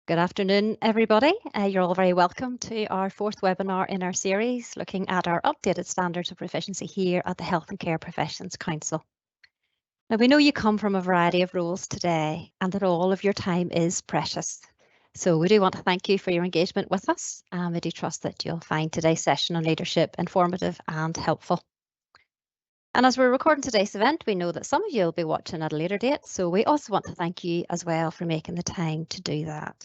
Good afternoon, everybody. You're all very welcome to our fourth webinar in our series, looking at our updated standards of proficiency here at the Health and Care Professions Council. Now, we know you come from a variety of roles today and that all of your time is precious. So we do want to thank you for your engagement with us, and we do trust that you'll find today's session on leadership informative and helpful. And as we're recording today's event, we know that some of you will be watching at a later date, so we also want to thank you as well for making the time to do that.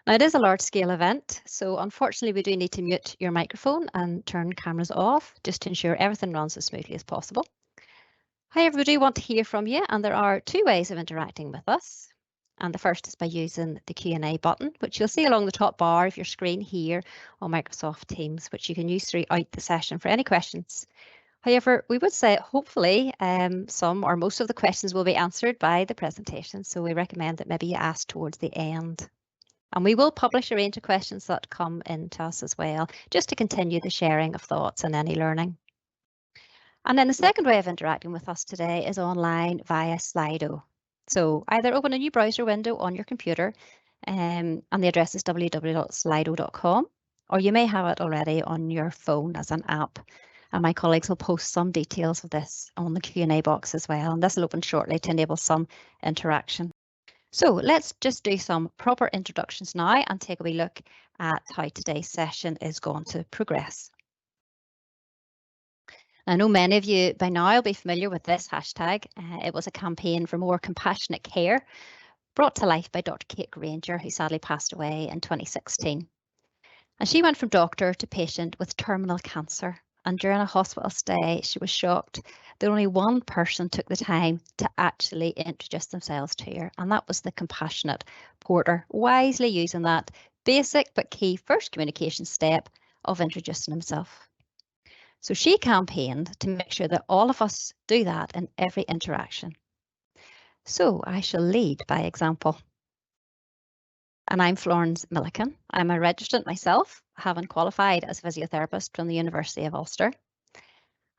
Now, it is a large-scale event, so unfortunately we do need to mute your microphone and turn cameras off just to ensure everything runs as smoothly as possible. However, we do want to hear from you, and there are two ways of interacting with us. And the first is by using the Q&A button, which you'll see along the top bar of your screen here on Microsoft Teams, which you can use throughout the session for any questions. However, we would say hopefully some or most of the questions will be answered by the presentation, so we recommend that maybe you ask towards the end. And we will publish a range of questions that come in to us as well, just to continue the sharing of thoughts and any learning. And then the second way of interacting with us today is online via Slido. So either open a new browser window on your computer, and the address is www.slido.com, or you may have it already on your phone as an app. And my colleagues will post some details of this on the Q&A box as well, and this will open shortly to enable some interaction. So let's just do some proper introductions now and take a wee look at how today's session is going to progress. I know many of you by now will be familiar with this hashtag. It was a campaign for more compassionate care brought to life by Dr. Kate Granger, who sadly passed away in 2016. And she went from doctor to patient with terminal cancer. And during a hospital stay, she was shocked that only one person took the time to actually introduce themselves to her, and that was the compassionate porter, wisely using that basic but key first communication step of introducing himself. So she campaigned to make sure that all of us do that in every interaction. So I shall lead by example. And I'm Florence Milliken. I'm a registrant myself, having qualified as a physiotherapist from the University of Ulster.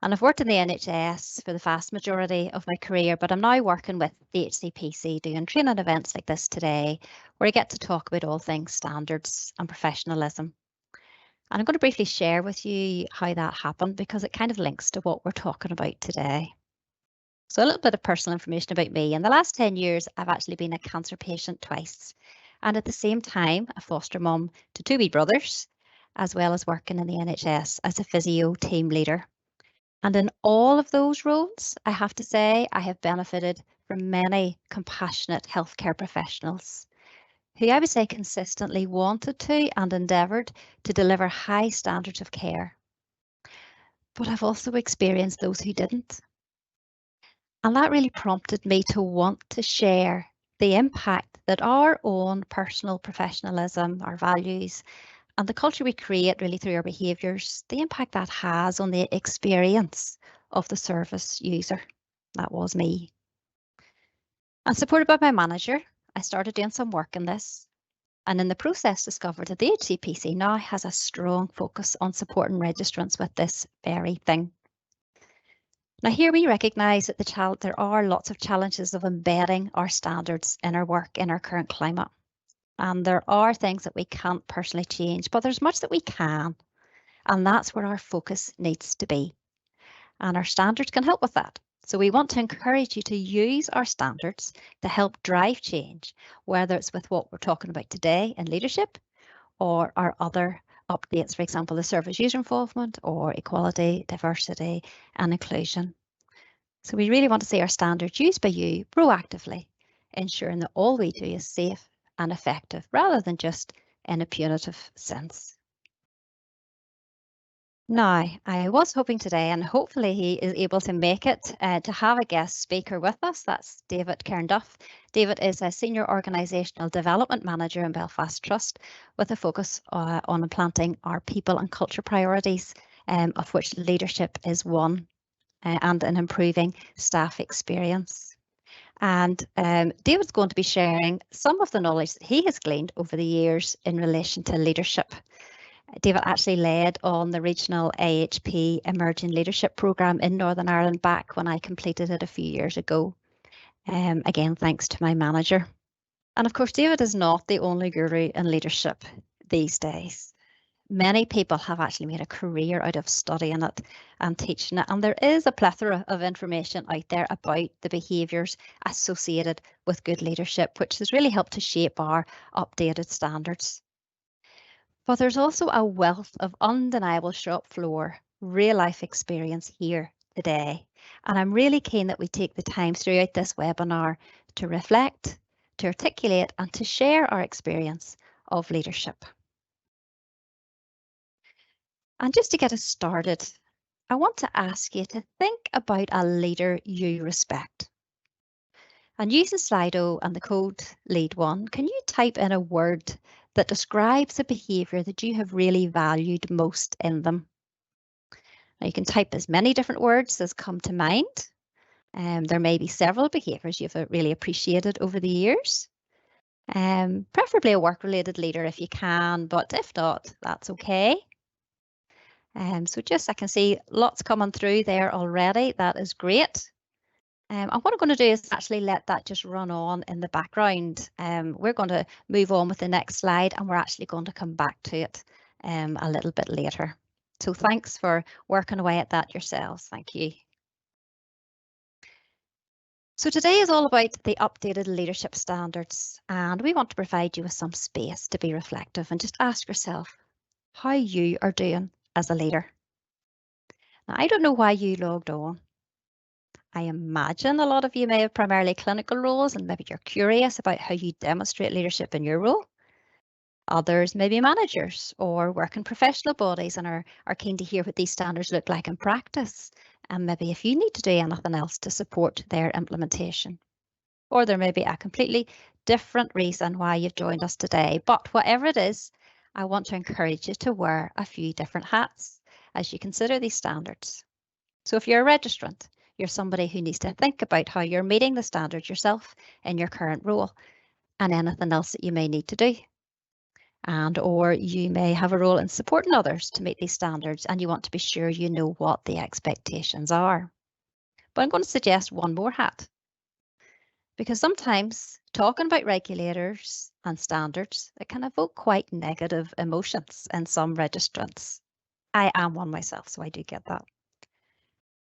And I've worked in the NHS for the vast majority of my career, but I'm now working with the HCPC doing training events like this today, where I get to talk about all things standards and professionalism. And I'm going to briefly share with you how that happened, because it kind of links to what we're talking about today. So a little bit of personal information about me. In the last 10 years, I've actually been a cancer patient twice. And at the same time, a foster mum to two wee brothers, as well as working in the NHS as a physio team leader. And in all of those roles, I have to say, I have benefited from many compassionate healthcare professionals who I would say consistently wanted to and endeavoured to deliver high standards of care. But I've also experienced those who didn't. And that really prompted me to want to share the impact that our own personal professionalism, our values, and the culture we create really through our behaviours, the impact that has on the experience of the service user. That was me. And supported by my manager, I started doing some work in this, and in the process discovered that the HCPC now has a strong focus on supporting registrants with this very thing. Now here we recognise that there are lots of challenges of embedding our standards in our work in our current climate. And there are things that we can't personally change, but there's much that we can. And that's where our focus needs to be. And our standards can help with that. So we want to encourage you to use our standards to help drive change, whether it's with what we're talking about today in leadership or our other updates, for example, the service user involvement or equality, diversity and inclusion. So we really want to see our standards used by you proactively, ensuring that all we do is safe and effective rather than just in a punitive sense. Now, I was hoping today, and hopefully he is able to make it, to have a guest speaker with us. That's David Cairnduff. David is a Senior Organisational Development Manager in Belfast Trust with a focus on implanting our people and culture priorities, of which leadership is one, and in improving staff experience. And David's going to be sharing some of the knowledge that he has gleaned over the years in relation to leadership. David actually led on the regional AHP Emerging Leadership Programme in Northern Ireland back when I completed it a few years ago. Again, thanks to my manager. And of course, David is not the only guru in leadership these days. Many people have actually made a career out of studying it and teaching it. And there is a plethora of information out there about the behaviours associated with good leadership, which has really helped to shape our updated standards. But there's also a wealth of undeniable shop floor, real life experience here today. And I'm really keen that we take the time throughout this webinar to reflect, to articulate, and to share our experience of leadership. And just to get us started, I want to ask you to think about a leader you respect. And using Slido and the code lead1, can you type in a word that describes a behaviour that you have really valued most in them? Now you can type as many different words as come to mind. There may be several behaviours you've really appreciated over the years. Preferably a work-related leader if you can, but if not, that's okay. So I can see lots coming through there already. That is great. And what I'm going to do is actually let that just run on in the background. We're going to move on with the next slide, and we're actually going to come back to it a little bit later. So thanks for working away at that yourselves. Thank you. So today is all about the updated leadership standards, and we want to provide you with some space to be reflective and just ask yourself how you are doing as a leader. Now, I don't know why you logged on. I imagine a lot of you may have primarily clinical roles and maybe you're curious about how you demonstrate leadership in your role. Others may be managers or work in professional bodies and are keen to hear what these standards look like in practice, and maybe if you need to do anything else to support their implementation. Or there may be a completely different reason why you've joined us today, but whatever it is, I want to encourage you to wear a few different hats as you consider these standards. So if you're a registrant, you're somebody who needs to think about how you're meeting the standards yourself in your current role and anything else that you may need to do. Or you may have a role in supporting others to meet these standards and you want to be sure you know what the expectations are. But I'm going to suggest one more hat, because sometimes talking about regulators and standards, it can evoke quite negative emotions in some registrants. I am one myself, so I do get that.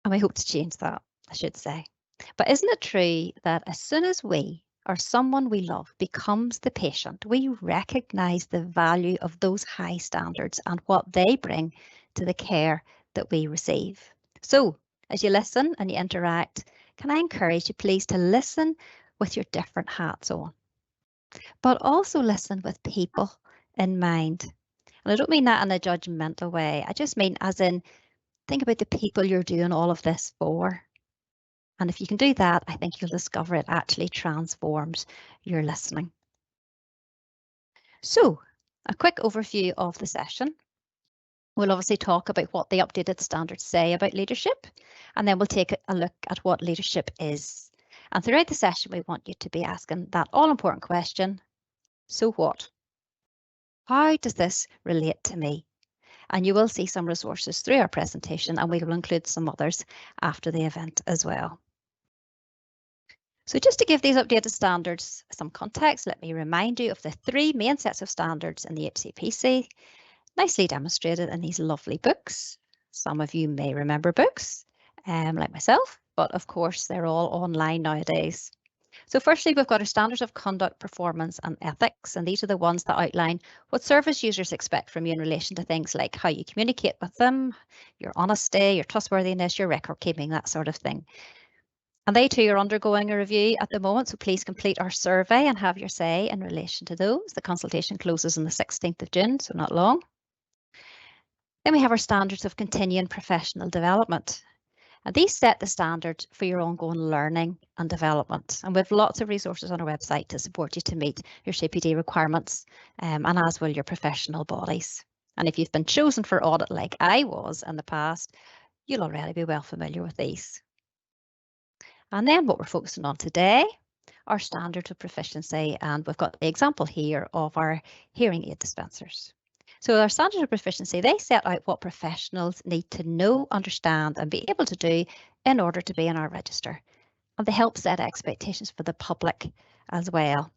And we hope to change that, I should say. But isn't it true that as soon as we or someone we love becomes the patient, we recognise the value of those high standards and what they bring to the care that we receive? So as you listen and you interact, can I encourage you please to listen with your different hats on, but also listen with people in mind. And I don't mean that in a judgmental way. I just mean as in, think about the people you're doing all of this for. And if you can do that, I think you'll discover it actually transforms your listening. So, a quick overview of the session. We'll obviously talk about what the updated standards say about leadership, and then we'll take a look at what leadership is. And throughout the session, we want you to be asking that all-important question, so what? How does this relate to me? And you will see some resources through our presentation, and we will include some others after the event as well. So just to give these updated standards some context, let me remind you of the three main sets of standards in the HCPC, nicely demonstrated in these lovely books. Some of you may remember books, like myself, but of course they're all online nowadays. So firstly, we've got our standards of conduct, performance and ethics, and these are the ones that outline what service users expect from you in relation to things like how you communicate with them, your honesty, your trustworthiness, your record keeping, that sort of thing. And they too are undergoing a review at the moment, so please complete our survey and have your say in relation to those. The consultation closes on the 16th of June, so not long. Then we have our standards of continuing professional development. And these set the standard for your ongoing learning and development. And we have lots of resources on our website to support you to meet your CPD requirements, and as will your professional bodies. And if you've been chosen for audit like I was in the past, you'll already be well familiar with these. And then what we're focusing on today, our standards of proficiency, and we've got the example here of our hearing aid dispensers. So our standards of proficiency, they set out what professionals need to know, understand and be able to do in order to be in our register. And they help set expectations for the public as well.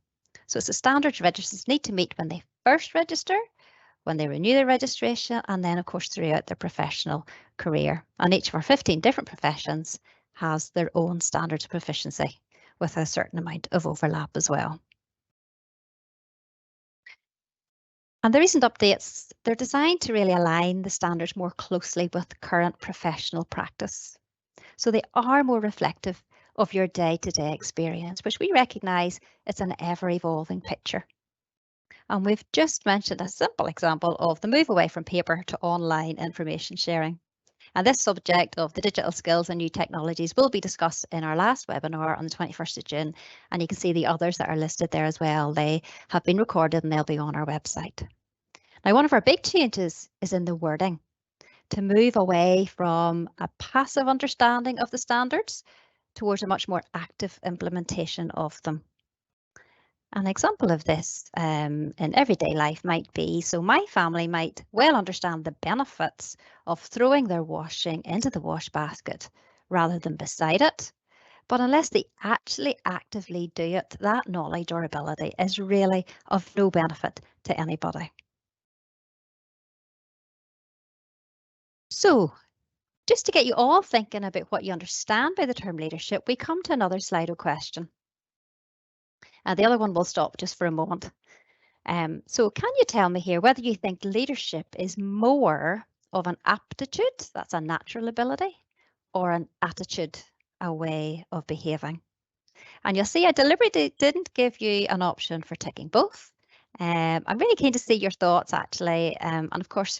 So it's the standards registrants need to meet when they first register, when they renew their registration, and then of course throughout their professional career. And each of our 15 different professions has their own standards of proficiency with a certain amount of overlap as well. And the recent updates, they're designed to really align the standards more closely with current professional practice. So they are more reflective of your day-to-day experience, which we recognise it's an ever-evolving picture. And we've just mentioned a simple example of the move away from paper to online information sharing. And this subject of the digital skills and new technologies will be discussed in our last webinar on the 21st of June. And you can see the others that are listed there as well. They have been recorded and they'll be on our website. Now, one of our big changes is in the wording to move away from a passive understanding of the standards towards a much more active implementation of them. An example of this in everyday life might be, so my family might well understand the benefits of throwing their washing into the wash basket rather than beside it. But unless they actually actively do it, that knowledge or ability is really of no benefit to anybody. So just to get you all thinking about what you understand by the term leadership, we come to another Slido question. And the other one will stop just for a moment. So can you tell me here whether you think leadership is more of an aptitude, that's a natural ability, or an attitude, a way of behaving? And you'll see I deliberately didn't give you an option for ticking both. I'm really keen to see your thoughts actually. And of course,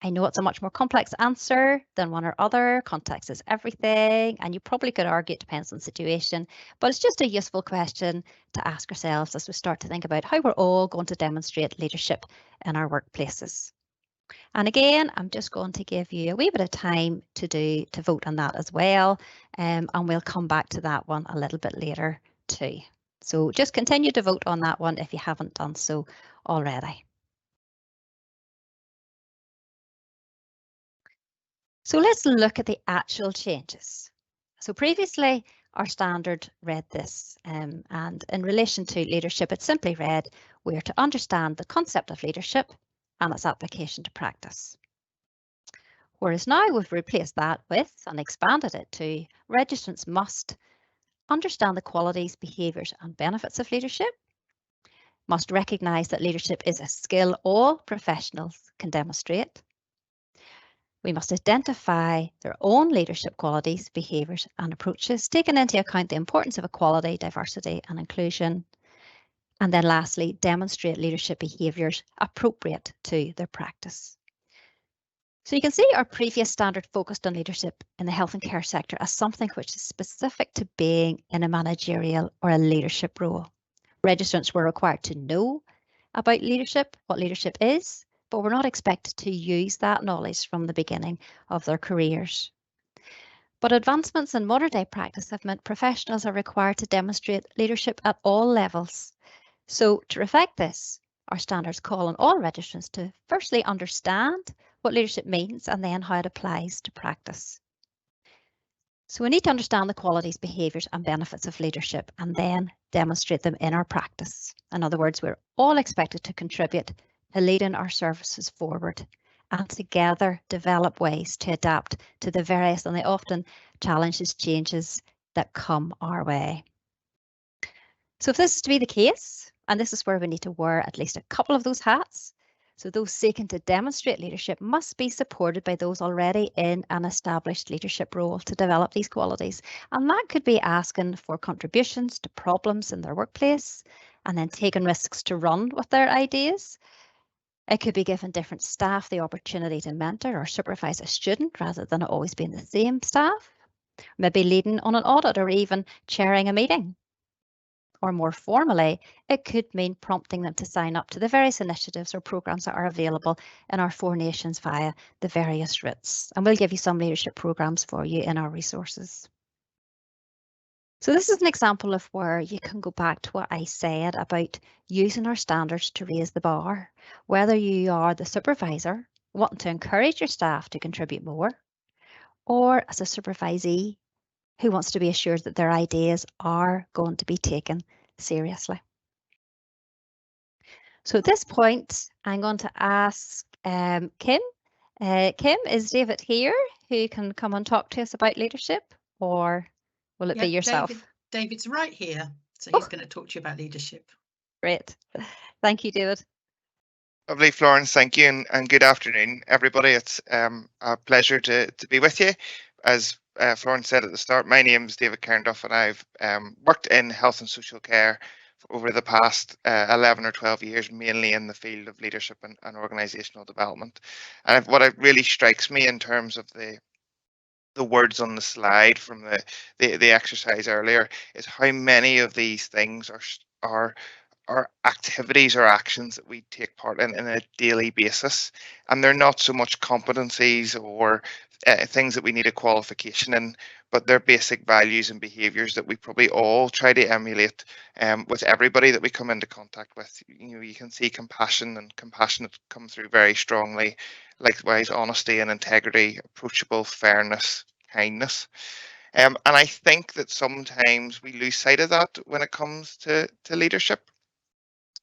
I know it's a much more complex answer than one or other. Context is everything, and you probably could argue it depends on the situation, but it's just a useful question to ask ourselves as we start to think about how we're all going to demonstrate leadership in our workplaces. And again, I'm just going to give you a wee bit of time to vote on that as well, and we'll come back to that one a little bit later too. So just continue to vote on that one if you haven't done so already. So let's look at the actual changes. So previously, our standard read this, and in relation to leadership, it simply read, we are to understand the concept of leadership and its application to practice. Whereas now we've replaced that with and expanded it to registrants must understand the qualities, behaviours and benefits of leadership, must recognise that leadership is a skill all professionals can demonstrate, we must identify their own leadership qualities, behaviours and approaches, taking into account the importance of equality, diversity and inclusion. And then lastly, demonstrate leadership behaviours appropriate to their practice. So you can see our previous standard focused on leadership in the health and care sector as something which is specific to being in a managerial or a leadership role. Registrants were required to know about leadership, what leadership is, but we're not expected to use that knowledge from the beginning of their careers. But advancements in modern day practice have meant professionals are required to demonstrate leadership at all levels. So to reflect this, our standards call on all registrants to firstly understand what leadership means and then how it applies to practice. So we need to understand the qualities, behaviours and benefits of leadership and then demonstrate them in our practice. In other words, we're all expected to contribute to leading our services forward and together develop ways to adapt to the various and the often challenges, changes that come our way. So if this is to be the case, and this is where we need to wear at least a couple of those hats, so those seeking to demonstrate leadership must be supported by those already in an established leadership role to develop these qualities. And that could be asking for contributions to problems in their workplace and then taking risks to run with their ideas. It could be giving different staff the opportunity to mentor or supervise a student rather than it always being the same staff. Maybe leading on an audit or even chairing a meeting. Or more formally, it could mean prompting them to sign up to the various initiatives or programmes that are available in our 4 nations via the various routes. And we'll give you some leadership programmes for you in our resources. So this is an example of where you can go back to what I said about using our standards to raise the bar, whether you are the supervisor wanting to encourage your staff to contribute more, or as a supervisee who wants to be assured that their ideas are going to be taken seriously. So at this point, I'm going to ask Kim. Kim, is David here who can come and talk to us about leadership, or will it be yourself? David's right here, so he's going to talk to you about leadership. Great. Thank you, David. Lovely, Florence. Thank you, and good afternoon, everybody. It's a pleasure to be with you. As Florence said at the start, my name is David Cairnduff, and I've worked in health and social care for over the past 11 or 12 years, mainly in the field of leadership and organisational development. And what it really strikes me in terms of the words on the slide from the exercise earlier is how many of these things are activities or actions that we take part in a daily basis, and they're not so much competencies or things that we need a qualification in, but they're basic values and behaviours that we probably all try to emulate with everybody that we come into contact with. You can see compassion come through very strongly. Likewise, honesty and integrity, approachable, fairness, kindness. And I think that sometimes we lose sight of that when it comes to leadership.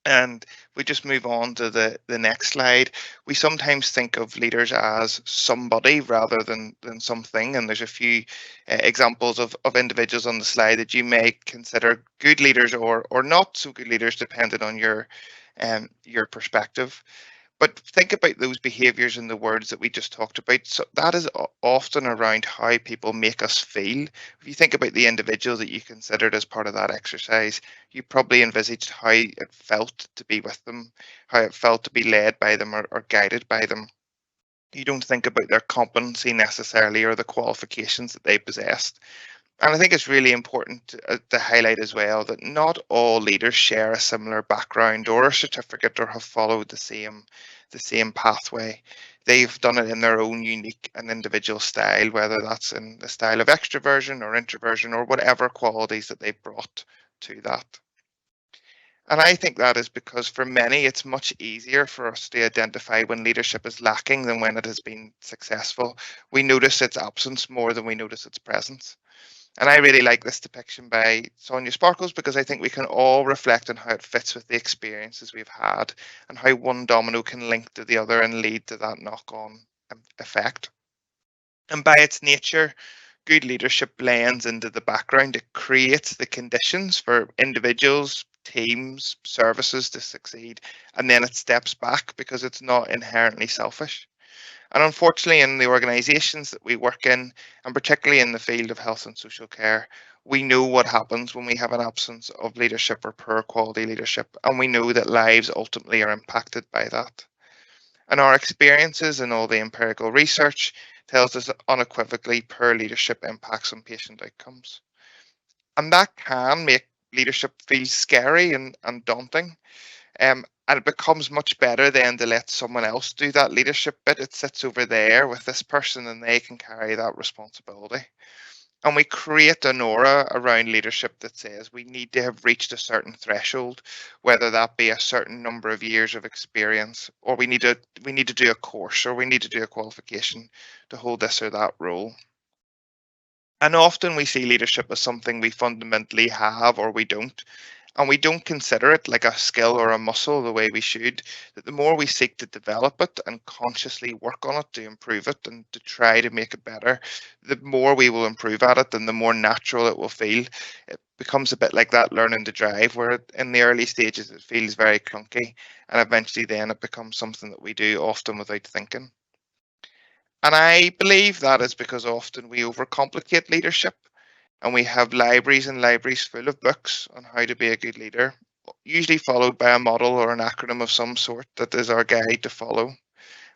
And we just move on to the next slide. We sometimes think of leaders as somebody rather than something. And there's a few examples of individuals on the slide that you may consider good leaders or not so good leaders, depending on your perspective. But think about those behaviours and the words that we just talked about. So that is often around how people make us feel. If you think about the individual that you considered as part of that exercise, you probably envisaged how it felt to be with them, how it felt to be led by them or guided by them. You don't think about their competency necessarily or the qualifications that they possessed. And I think it's really important to highlight as well that not all leaders share a similar background or a certificate or have followed the same pathway. They've done it in their own unique and individual style, whether that's in the style of extroversion or introversion or whatever qualities that they brought to that. And I think that is because for many, it's much easier for us to identify when leadership is lacking than when it has been successful. We notice its absence more than we notice its presence. And I really like this depiction by Sonia Sparkles because I think we can all reflect on how it fits with the experiences we've had and how one domino can link to the other and lead to that knock-on effect. And by its nature, good leadership blends into the background. It creates the conditions for individuals, teams, services to succeed, and then it steps back because it's not inherently selfish. And unfortunately, in the organisations that we work in, and particularly in the field of health and social care, we know what happens when we have an absence of leadership or poor quality leadership, and we know that lives ultimately are impacted by that. And our experiences and all the empirical research tells us that unequivocally poor leadership impacts on patient outcomes. And that can make leadership feel scary and daunting. And it becomes much better then to let someone else do that leadership bit. It sits over there with this person and they can carry that responsibility. And we create an aura around leadership that says we need to have reached a certain threshold, whether that be a certain number of years of experience, or we need to do a course, or we need to do a qualification to hold this or that role. And often we see leadership as something we fundamentally have or we don't. And we don't consider it like a skill or a muscle the way we should, that the more we seek to develop it and consciously work on it to improve it and to try to make it better, the more we will improve at it and the more natural it will feel. It becomes a bit like that learning to drive, where in the early stages it feels very clunky and eventually then it becomes something that we do often without thinking. And I believe that is because often we overcomplicate leadership. And we have libraries and libraries full of books on how to be a good leader, usually followed by a model or an acronym of some sort that is our guide to follow.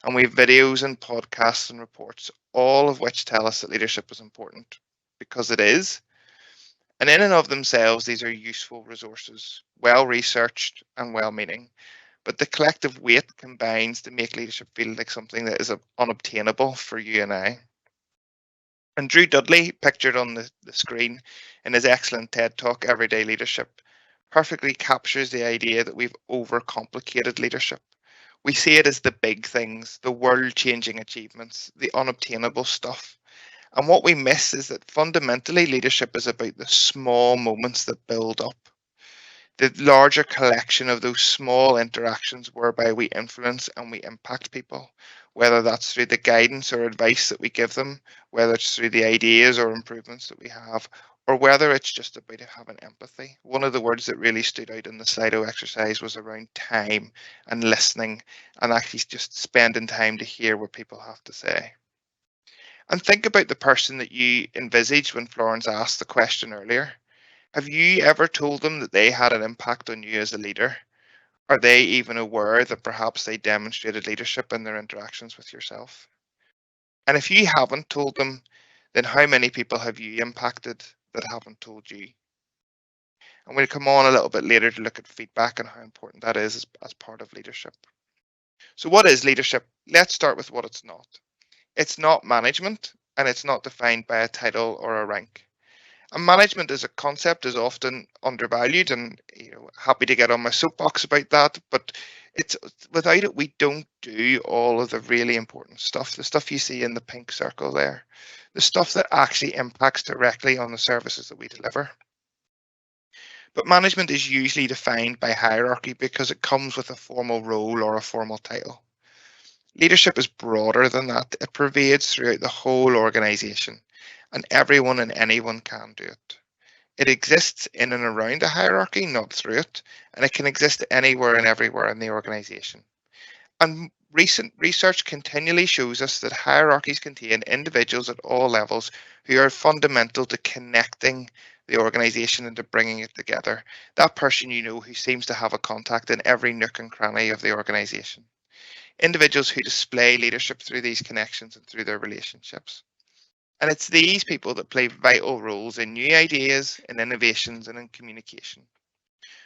And we have videos and podcasts and reports, all of which tell us that leadership is important, because it is. And in and of themselves, these are useful resources, well researched and well meaning. But the collective weight combines to make leadership feel like something that is unobtainable for you and I. And Drew Dudley, pictured on the screen in his excellent TED Talk, Everyday Leadership, perfectly captures the idea that we've overcomplicated leadership. We see it as the big things, the world-changing achievements, the unobtainable stuff. And what we miss is that fundamentally leadership is about the small moments that build up. the larger collection of those small interactions whereby we influence and we impact people, whether that's through the guidance or advice that we give them, whether it's through the ideas or improvements that we have, or whether it's just about having empathy. One of the words that really stood out in the Slido exercise was around time and listening and actually just spending time to hear what people have to say. And think about the person that you envisaged when Florence asked the question earlier. Have you ever told them that they had an impact on you as a leader? Are they even aware that perhaps they demonstrated leadership in their interactions with yourself? And if you haven't told them, then how many people have you impacted that haven't told you? And we'll come on a little bit later to look at feedback and how important that is as part of leadership. So what is leadership? Let's start with what it's not. It's not management, and it's not defined by a title or a rank. And management as a concept is often undervalued, and happy to get on my soapbox about that, but it's without it we don't do all of the really important stuff, the stuff you see in the pink circle there, the stuff that actually impacts directly on the services that we deliver. But management is usually defined by hierarchy because it comes with a formal role or a formal title. Leadership is broader than that. It pervades throughout the whole organisation, and everyone and anyone can do it. It exists in and around a hierarchy, not through it, and it can exist anywhere and everywhere in the organisation. And recent research continually shows us that hierarchies contain individuals at all levels who are fundamental to connecting the organisation and to bringing it together. That person who seems to have a contact in every nook and cranny of the organisation. Individuals who display leadership through these connections and through their relationships. And it's these people that play vital roles in new ideas, in innovations, and in communication.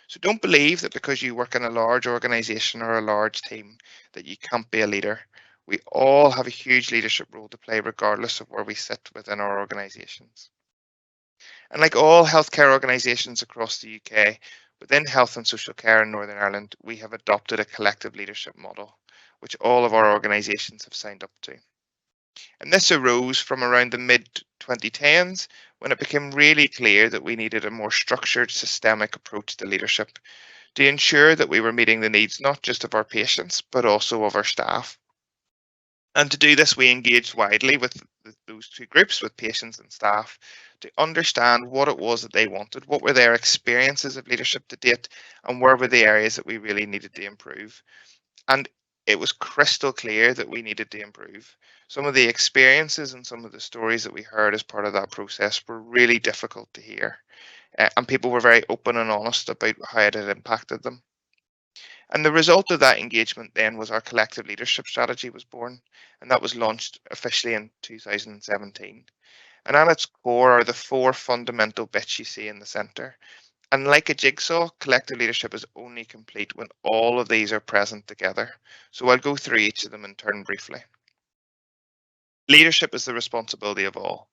So don't believe that because you work in a large organisation or a large team that you can't be a leader. We all have a huge leadership role to play regardless of where we sit within our organisations. And like all healthcare organisations across the UK, within health and social care in Northern Ireland, we have adopted a collective leadership model, which all of our organisations have signed up to. And this arose from around the mid-2010s when it became really clear that we needed a more structured, systemic approach to leadership to ensure that we were meeting the needs not just of our patients, but also of our staff. And to do this, we engaged widely with those two groups, with patients and staff, to understand what it was that they wanted, what were their experiences of leadership to date, and where were the areas that we really needed to improve. And it was crystal clear that we needed to improve. Some of the experiences and some of the stories that we heard as part of that process were really difficult to hear. And people were very open and honest about how it had impacted them. And the result of that engagement then was our collective leadership strategy was born, and that was launched officially in 2017. And at its core are the four fundamental bits you see in the centre. And like a jigsaw, collective leadership is only complete when all of these are present together. So I'll go through each of them in turn briefly. Leadership is the responsibility of all.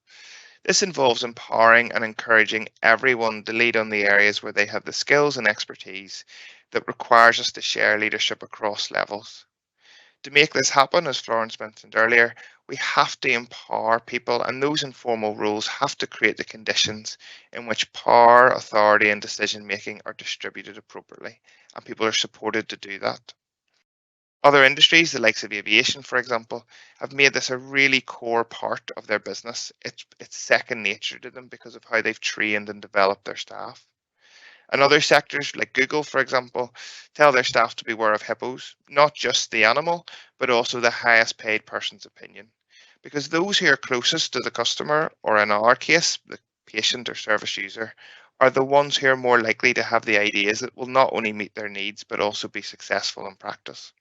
This involves empowering and encouraging everyone to lead on the areas where they have the skills and expertise that requires us to share leadership across levels. To make this happen, as Florence mentioned earlier, we have to empower people, and those informal roles have to create the conditions in which power, authority, and decision making are distributed appropriately, and people are supported to do that. Other industries, the likes of aviation, for example, have made this a really core part of their business. It's second nature to them because of how they've trained and developed their staff. And other sectors like Google, for example, tell their staff to beware of hippos, not just the animal, but also the highest paid person's opinion. Because those who are closest to the customer, or in our case, the patient or service user, are the ones who are more likely to have the ideas that will not only meet their needs, but also be successful in practice.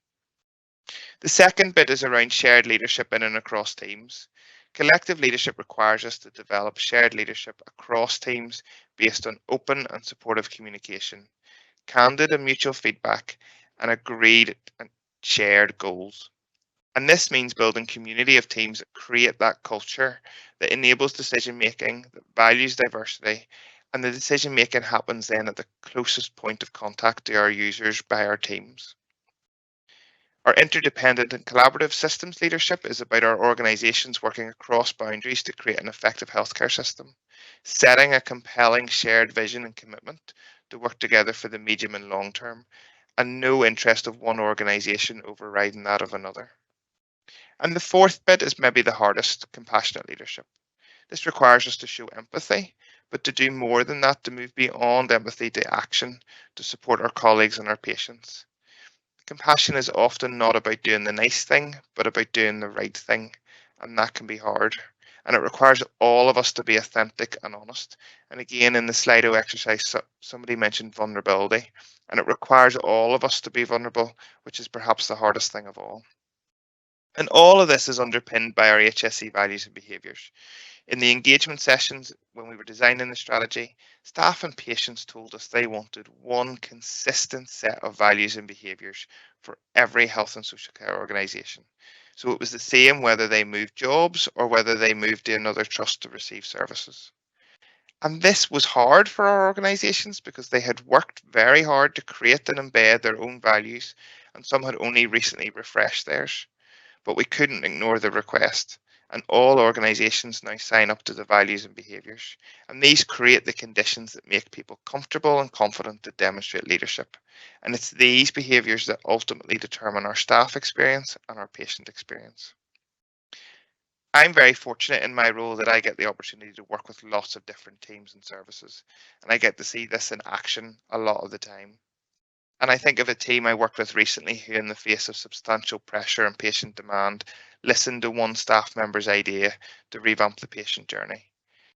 The second bit is around shared leadership in and across teams. Collective leadership requires us to develop shared leadership across teams based on open and supportive communication, candid and mutual feedback, and agreed and shared goals. And this means building community of teams that create that culture that enables decision making, that values diversity, and the decision making happens then at the closest point of contact to our users by our teams. Our interdependent and collaborative systems leadership is about our organisations working across boundaries to create an effective healthcare system, setting a compelling shared vision and commitment to work together for the medium and long term, and no interest of one organisation overriding that of another. And the fourth bit is maybe the hardest: compassionate leadership. This requires us to show empathy, but to do more than that, to move beyond empathy to action, to support our colleagues and our patients. Compassion is often not about doing the nice thing, but about doing the right thing, and that can be hard. And it requires all of us to be authentic and honest. And again, in the Slido exercise, somebody mentioned vulnerability, and it requires all of us to be vulnerable, which is perhaps the hardest thing of all. And all of this is underpinned by our HSE values and behaviours. In the engagement sessions, when we were designing the strategy, staff and patients told us they wanted one consistent set of values and behaviours for every health and social care organisation. So it was the same whether they moved jobs or whether they moved to another trust to receive services. And this was hard for our organisations because they had worked very hard to create and embed their own values, and some had only recently refreshed theirs. But we couldn't ignore the request, and all organisations now sign up to the values and behaviours, and these create the conditions that make people comfortable and confident to demonstrate leadership. And it's these behaviours that ultimately determine our staff experience and our patient experience. I'm very fortunate in my role that I get the opportunity to work with lots of different teams and services, and I get to see this in action a lot of the time. And I think of a team I worked with recently who, in the face of substantial pressure and patient demand, listened to one staff member's idea to revamp the patient journey.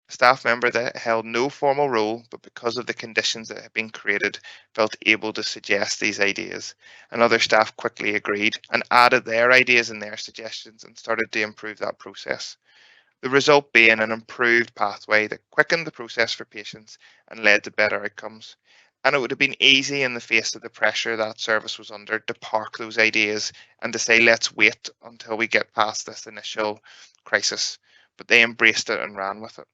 A staff member that held no formal role, but because of the conditions that had been created, felt able to suggest these ideas. And other staff quickly agreed and added their ideas and their suggestions and started to improve that process. The result being an improved pathway that quickened the process for patients and led to better outcomes. And it would have been easy in the face of the pressure that service was under to park those ideas and to say, let's wait until we get past this initial crisis. But they embraced it and ran with it.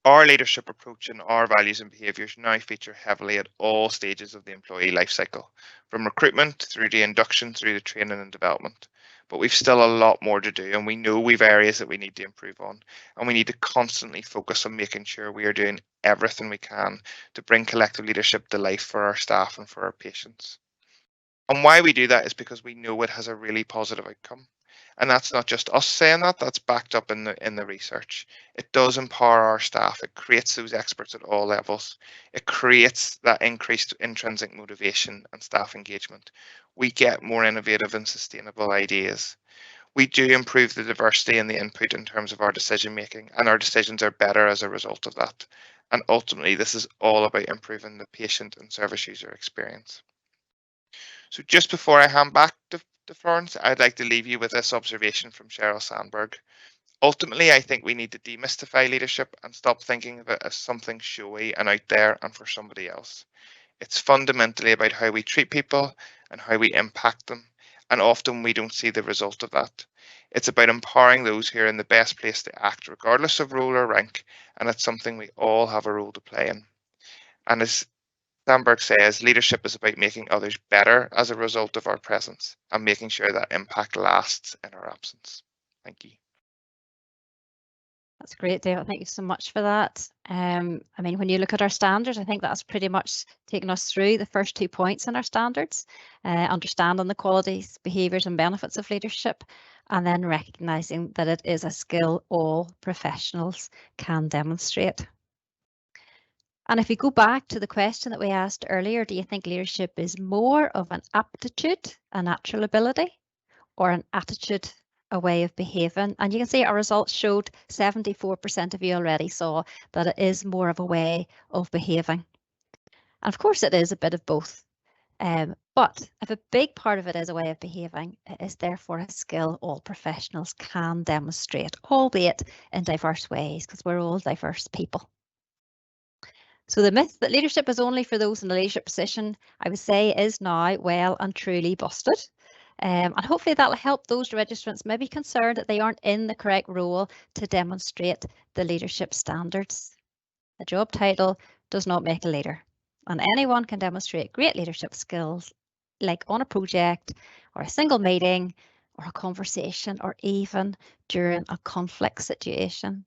Our leadership approach and our values and behaviours now feature heavily at all stages of the employee life cycle, from recruitment through to induction through to training and development. But we've still a lot more to do, and we know we've areas that we need to improve on, and we need to constantly focus on making sure we are doing everything we can to bring collective leadership to life for our staff and for our patients. And why we do that is because we know it has a really positive outcome. And that's not just us saying that, that's backed up in the research. It does empower our staff. It creates those experts at all levels. It creates that increased intrinsic motivation and staff engagement. We get more innovative and sustainable ideas. We do improve the diversity and the input in terms of our decision making, and our decisions are better as a result of that. And ultimately, this is all about improving the patient and service user experience. So just before I hand back to Florence, I'd like to leave you with this observation from Sheryl Sandberg. Ultimately, I think we need to demystify leadership and stop thinking of it as something showy and out there and for somebody else. It's fundamentally about how we treat people and how we impact them, and often we don't see the result of that. It's about empowering those who are in the best place to act regardless of role or rank, and it's something we all have a role to play in. And as Sandberg says, leadership is about making others better as a result of our presence and making sure that impact lasts in our absence. Thank you. That's great, David. Thank you so much for that. I mean, when you look at our standards, I think that's pretty much taken us through the first 2 points in our standards, understanding the qualities, behaviours and benefits of leadership, and then recognising that it is a skill all professionals can demonstrate. And if we go back to the question that we asked earlier, do you think leadership is more of an aptitude, a natural ability, or an attitude, a way of behaving? And you can see our results showed 74% of you already saw that it is more of a way of behaving. And of course it is a bit of both. But if a big part of it is a way of behaving, it is therefore a skill all professionals can demonstrate, albeit in diverse ways, because we're all diverse people. So the myth that leadership is only for those in a leadership position, I would say, is now well and truly busted. And hopefully that'll help those registrants maybe concerned that they aren't in the correct role to demonstrate the leadership standards. A job title does not make a leader, and anyone can demonstrate great leadership skills, like on a project or a single meeting or a conversation or even during a conflict situation.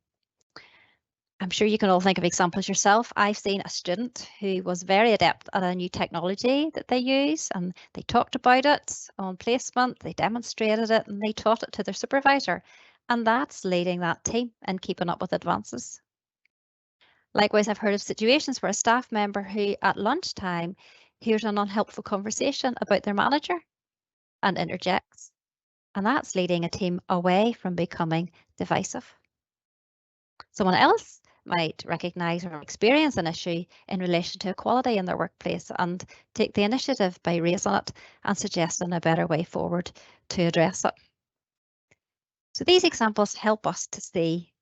I'm sure you can all think of examples yourself. I've seen a student who was very adept at a new technology that they use, and they talked about it on placement, they demonstrated it, and they taught it to their supervisor. And that's leading that team and keeping up with advances. Likewise, I've heard of situations where a staff member who at lunchtime hears an unhelpful conversation about their manager and interjects. And that's leading a team away from becoming divisive. Someone else might recognise or experience an issue in relation to equality in their workplace and take the initiative by raising it and suggesting a better way forward to address it. So these examples help us to see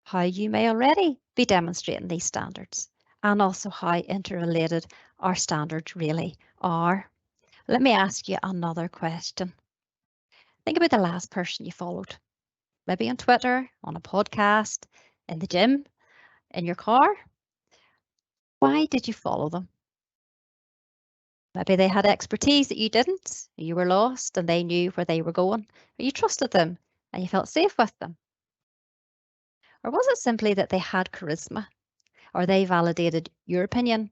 how you may already be demonstrating these standards and also how interrelated our standards really are. Let me ask you another question. Think about the last person you followed, maybe on Twitter, on a podcast, in the gym, in your car. Why did you follow them? Maybe they had expertise that you didn't. You were lost and they knew where they were going. Or you trusted them and you felt safe with them. Or was it simply that they had charisma or they validated your opinion?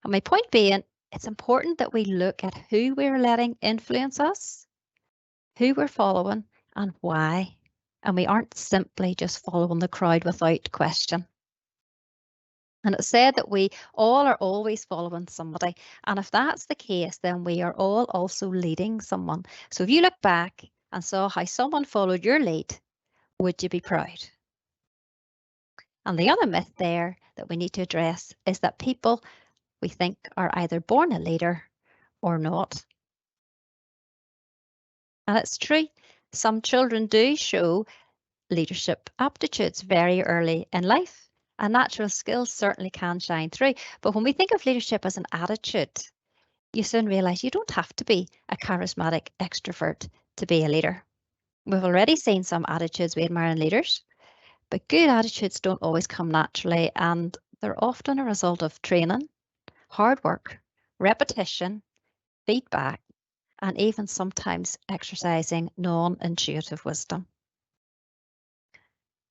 And my point being, it's important that we look at who we're letting influence us, who we're following and why. And we aren't simply just following the crowd without question. And it's said that we all are always following somebody. And if that's the case, then we are all also leading someone. So if you look back and saw how someone followed your lead, would you be proud? And the other myth there that we need to address is that people we think are either born a leader or not. And it's true, some children do show leadership aptitudes very early in life. And natural skills certainly can shine through. But when we think of leadership as an attitude, you soon realise you don't have to be a charismatic extrovert to be a leader. We've already seen some attitudes we admire in leaders, but good attitudes don't always come naturally, and they're often a result of training, hard work, repetition, feedback, and even sometimes exercising non-intuitive wisdom.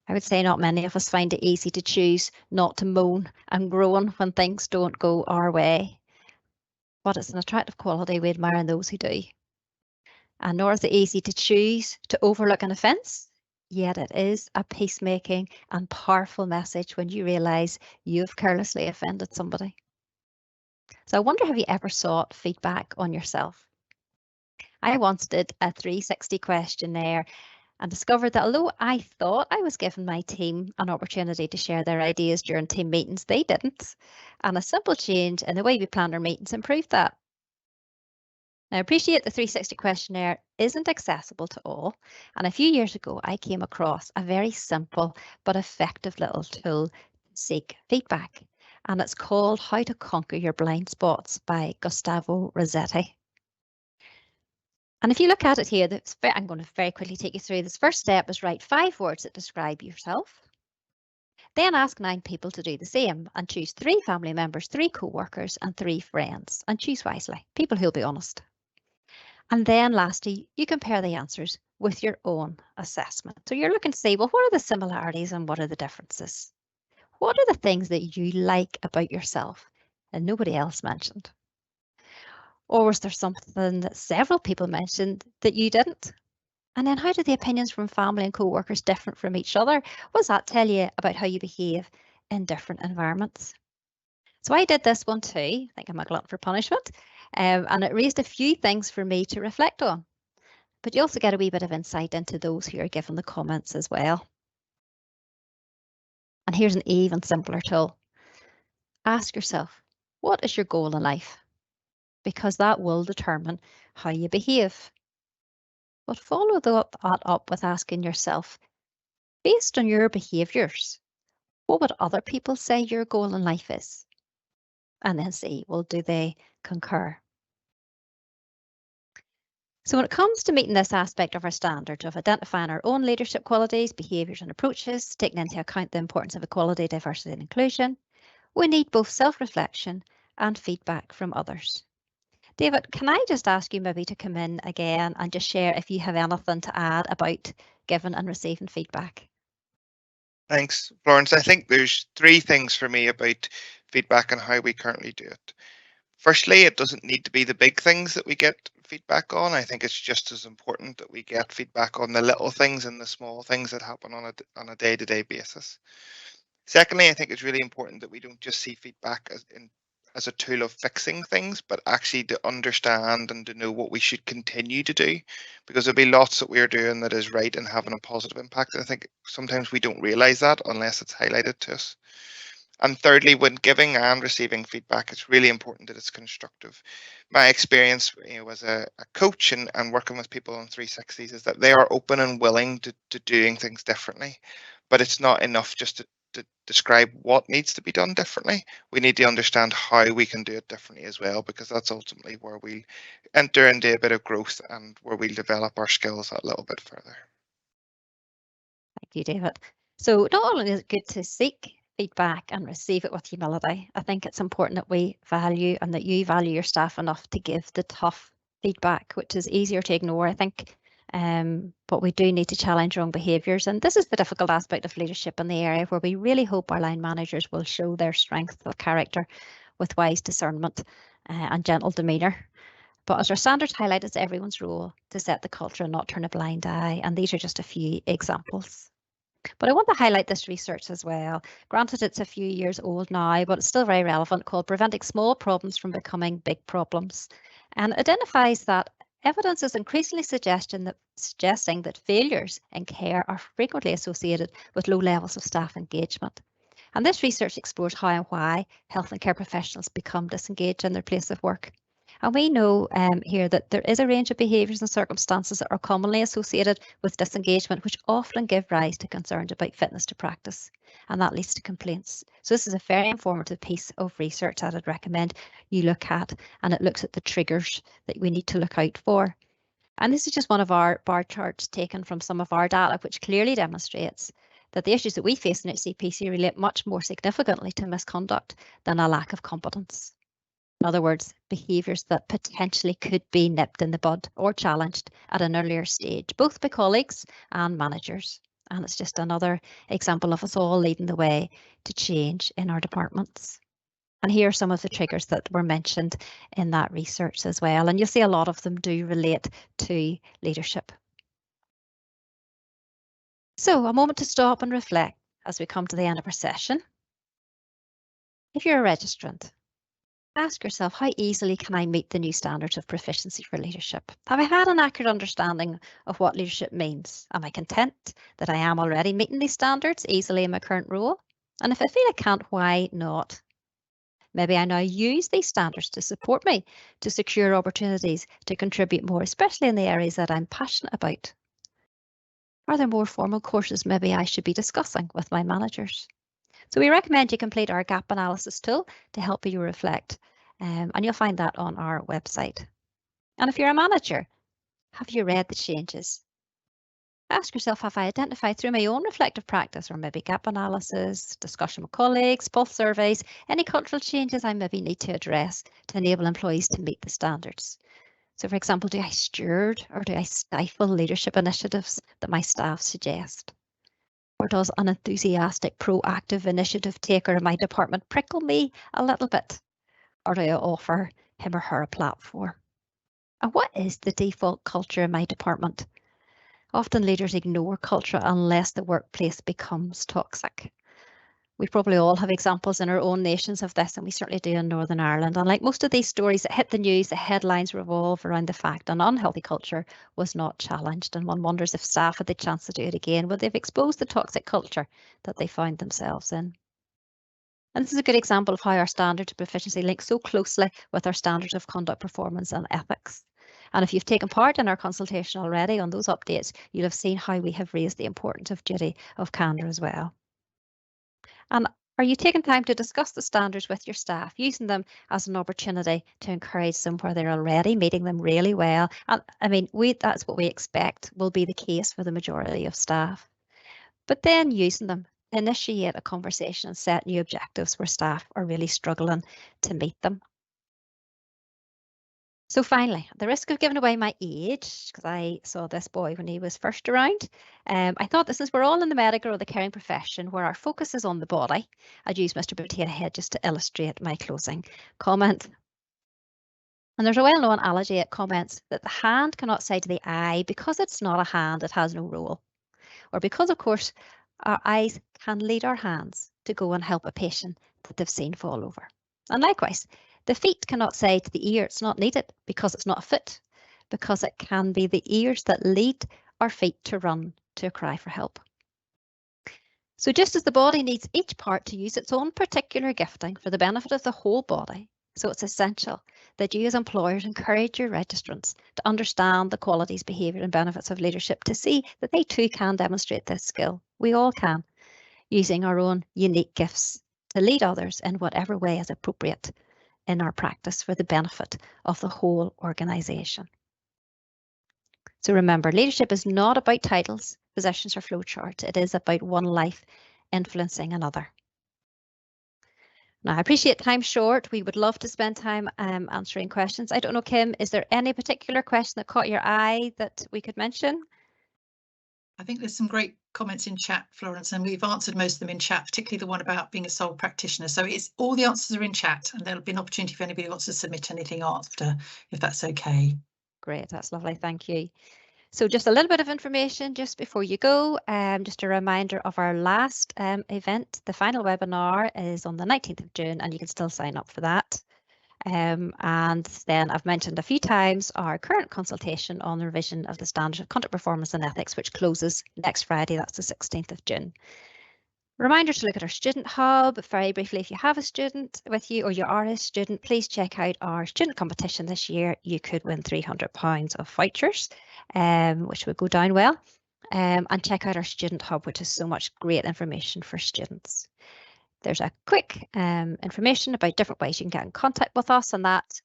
I would say not many of us find it easy to choose not to moan and groan when things don't go our way. But it's an attractive quality we admire in those who do. And nor is it easy to choose to overlook an offence, yet it is a peacemaking and powerful message when you realise you've carelessly offended somebody. So I wonder, have you ever sought feedback on yourself? I once did a 360 questionnaire and discovered that although I thought I was giving my team an opportunity to share their ideas during team meetings, they didn't. And a simple change in the way we planned our meetings improved that. Now, I appreciate the 360 questionnaire isn't accessible to all. And a few years ago, I came across a very simple but effective little tool to seek feedback. And it's called How to Conquer Your Blind Spots by Gustavo Rossetti. And if you look at it here, I'm going to very quickly take you through this. First step is write 5 words that describe yourself. Then ask 9 people to do the same and choose 3 family members, 3 co-workers and 3 friends, and choose wisely, people who'll be honest. And then lastly, you compare the answers with your own assessment. So you're looking to see, well, what are the similarities and what are the differences? What are the things that you like about yourself and nobody else mentioned? Or was there something that several people mentioned that you didn't? And then how do the opinions from family and co-workers different from each other? What does that tell you about how you behave in different environments? So I did this one too. I think I'm a glutton for punishment. And it raised a few things for me to reflect on. But you also get a wee bit of insight into those who are given the comments as well. And here's an even simpler tool. Ask yourself, what is your goal in life? Because that will determine how you behave. But follow that up with asking yourself, based on your behaviours, what would other people say your goal in life is? And then see, well, do they concur? So when it comes to meeting this aspect of our standards of identifying our own leadership qualities, behaviours and approaches, taking into account the importance of equality, diversity and inclusion, we need both self-reflection and feedback from others. David, can I just ask you maybe to come in again and just share if you have anything to add about giving and receiving feedback? Thanks, Florence. I think there's three things for me about feedback and how we currently do it. Firstly, it doesn't need to be the big things that we get feedback on. I think it's just as important that we get feedback on the little things and the small things that happen on a day-to-day basis. Secondly, I think it's really important that we don't just see feedback as a tool of fixing things, but actually to understand and to know what we should continue to do, because there'll be lots that we're doing that is right and having a positive impact. And I think sometimes we don't realize that unless it's highlighted to us. And thirdly, when giving and receiving feedback, it's really important that it's constructive. My experience, as a coach and working with people on 360s is that they are open and willing to doing things differently, but it's not enough just to describe what needs to be done differently. We need to understand how we can do it differently as well, because that's ultimately where we enter into a bit of growth and where we'll develop our skills a little bit further. Thank you, David. So not only is it good to seek feedback and receive it with humility, I think it's important that we value and that you value your staff enough to give the tough feedback, which is easier to ignore, I think. But we do need to challenge wrong behaviours. And this is the difficult aspect of leadership in the area, where we really hope our line managers will show their strength of character with wise discernment and gentle demeanour. But as our standards highlight, it's everyone's role to set the culture and not turn a blind eye. And these are just a few examples. But I want to highlight this research as well. Granted, it's a few years old now, but it's still very relevant, called Preventing Small Problems from Becoming Big Problems, and identifies that evidence is increasingly suggesting that failures in care are frequently associated with low levels of staff engagement. And this research explores how and why health and care professionals become disengaged in their place of work. And we know here that there is a range of behaviours and circumstances that are commonly associated with disengagement, which often give rise to concerns about fitness to practice, and that leads to complaints. So this is a very informative piece of research that I'd recommend you look at, and it looks at the triggers that we need to look out for. And this is just one of our bar charts taken from some of our data, which clearly demonstrates that the issues that we face in HCPC relate much more significantly to misconduct than a lack of competence. In other words, behaviours that potentially could be nipped in the bud or challenged at an earlier stage, both by colleagues and managers. And it's just another example of us all leading the way to change in our departments. And here are some of the triggers that were mentioned in that research as well. And you'll see a lot of them do relate to leadership. So a moment to stop and reflect as we come to the end of our session. If you're a registrant, ask yourself, how easily can I meet the new standards of proficiency for leadership? Have I had an accurate understanding of what leadership means? Am I content that I am already meeting these standards easily in my current role? And if I feel I can't, why not? Maybe I now use these standards to support me to secure opportunities to contribute more, especially in the areas that I'm passionate about. Are there more formal courses maybe I should be discussing with my managers? So we recommend you complete our gap analysis tool to help you reflect, and you'll find that on our website. And if you're a manager, have you read the changes? Ask yourself, have I identified through my own reflective practice, or maybe gap analysis, discussion with colleagues, pulse surveys, any cultural changes I maybe need to address to enable employees to meet the standards? So for example, do I steward or do I stifle leadership initiatives that my staff suggest? Or does an enthusiastic, proactive initiative taker in my department prickle me a little bit? Or do I offer him or her a platform? And what is the default culture in my department? Often leaders ignore culture unless the workplace becomes toxic. We probably all have examples in our own nations of this, and we certainly do in Northern Ireland. And like most of these stories that hit the news, the headlines revolve around the fact an unhealthy culture was not challenged. And one wonders if staff had the chance to do it again, would they've exposed the toxic culture that they found themselves in? And this is a good example of how our standards of proficiency link so closely with our standards of conduct, performance and ethics. And if you've taken part in our consultation already on those updates, you'll have seen how we have raised the importance of duty of candour as well. And are you taking time to discuss the standards with your staff, using them as an opportunity to encourage them where they're already meeting them really well? And I mean, that's what we expect will be the case for the majority of staff. But then using them, initiate a conversation and set new objectives where staff are really struggling to meet them. So finally, at the risk of giving away my age, because I saw this boy when he was first around, I thought that since we're all in the medical or the caring profession where our focus is on the body, I'd use Mr. Potato Head just to illustrate my closing comment. And there's a well-known analogy that comments that the hand cannot say to the eye, because it's not a hand, it has no role. Or because, of course, our eyes can lead our hands to go and help a patient that they've seen fall over. And likewise, the feet cannot say to the ear it's not needed because it's not a foot, because it can be the ears that lead our feet to run to a cry for help. So just as the body needs each part to use its own particular gifting for the benefit of the whole body, so it's essential that you as employers encourage your registrants to understand the qualities, behaviour and benefits of leadership to see that they too can demonstrate this skill. We all can, using our own unique gifts to lead others in whatever way is appropriate in our practice for the benefit of the whole organisation. So remember, leadership is not about titles, positions or flowcharts. It is about one life influencing another. Now, I appreciate time's short. We would love to spend time answering questions. I don't know, Kim, is there any particular question that caught your eye that we could mention? I think there's some great comments in chat, Florence, and we've answered most of them in chat, particularly the one about being a sole practitioner. So it's all the answers are in chat, and there'll be an opportunity if anybody wants to submit anything after, if that's okay. Great, that's lovely, thank you. So just a little bit of information just before you go, just a reminder of our last event. The final webinar is on the 19th of June and you can still sign up for that. And then I've mentioned a few times our current consultation on the revision of the Standard of Conduct, Performance and Ethics, which closes next Friday, that's the 16th of June. Reminder to look at our student hub. Very briefly, if you have a student with you or you are a student, please check out our student competition this year. You could win £300 of vouchers, which would go down well. And check out our student hub, which has so much great information for students. There's a quick information about different ways you can get in contact with us, and that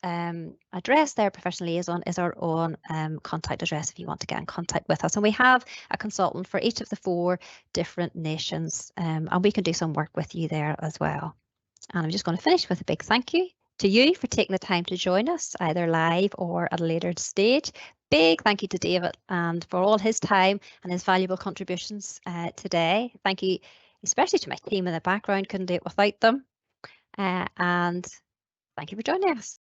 address there, Professional Liaison, is our own contact address if you want to get in contact with us. And we have a consultant for each of the 4 different nations, and we can do some work with you there as well. And I'm just going to finish with a big thank you to you for taking the time to join us, either live or at a later stage. Big thank you to David and for all his time and his valuable contributions today. Thank you especially to my team in the background, couldn't do it without them. And thank you for joining us.